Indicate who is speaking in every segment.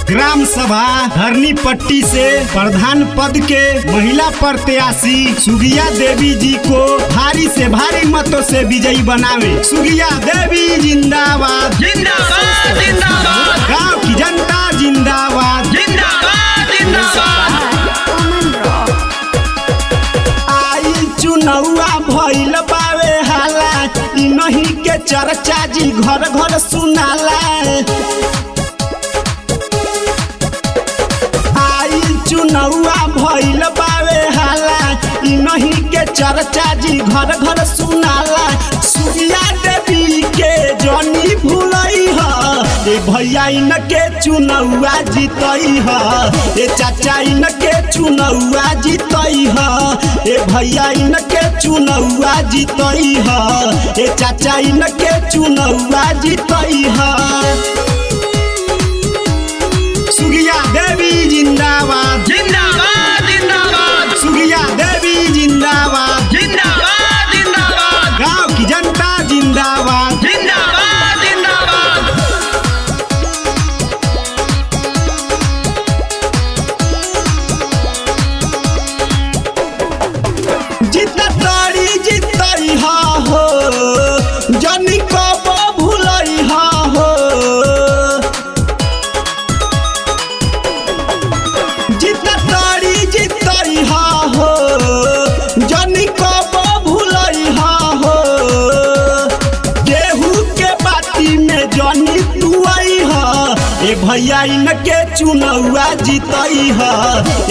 Speaker 1: Gram सभा धरनी पट्टी से प्रधान पद के महिला प्रत्याशी सुगिया देवी जी को भारी से भारी मतों से विजयी बनावे। सुगिया देवी जिंदाबाद
Speaker 2: जिंदाबाद जिंदाबाद,
Speaker 1: गांव की जनता जिंदाबाद
Speaker 2: जिंदाबाद जिंदाबाद।
Speaker 1: आई चुनौआ भइल बावे हाला, इन्हीं के चर्चा जी घर घर सुनाला। आई चुनौआ भइल बावे हाला, इन्हीं के चर्चा जी घर घर सुनाला। सुगिया देवी के जनी भूलई ह, ए भैया इनके चुनौआ जीतई ह, ए चाचा इनके चुनौआ जीतई ह, ए भैया इनके चुनौआ जीतई ह, ए चाचा इनके चुनौआ जीतई ह। सुगिया देवी जिंदाबाद
Speaker 2: जिंदाबाद जिंदाबाद,
Speaker 1: सुगिया देवी जिंदाबाद
Speaker 2: जिंदाबाद जिंदाबाद,
Speaker 1: गांव की जनता जिंदाबाद
Speaker 2: जिंदाबाद जिंदाबाद।
Speaker 1: जितना तारी जितई हा हो, जनी कब भूलई हा हो। जितना तारी जितई हा हो, जनी कब भूलई हा हो। गेहूं के बाती में जनी तुआई हा, ए भैया इनके चुनौआ जीतई ह,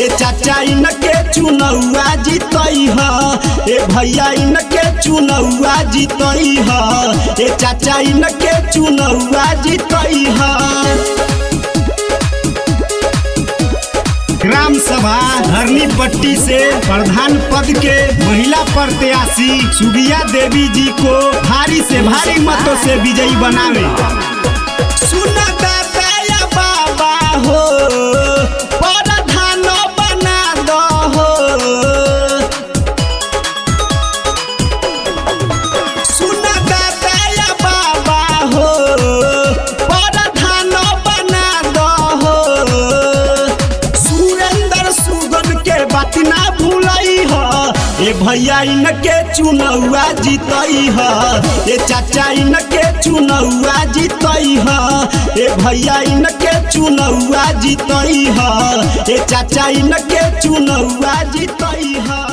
Speaker 1: ए चाचा इनके चुनौआ जीतई ह, ए भैया इनके चुनौआ जीतई ह, ए चाचा इनके चुनौआ जीतई ह। ग्राम सभा धरनी पट्टी से प्रधान पद के महिला प्रत्याशी सुगिया देवी जी को भारी से भारी मतों से विजयी बनावे। सुना दादा या बाबा हो, प्रधान बना दो हो। सुना दादा या बाबा हो, प्रधान बना दो हो। सुरेंद्र सुगन के बात ना भूलई ह, ए भैया इनके चुनौआ जीतई ह, ए चाचा इनके चुनौआ जीतई ह, ए भैया इनके चुनौआ जीतई ह, ए चाचा इनके चुनौआ जीतई ह।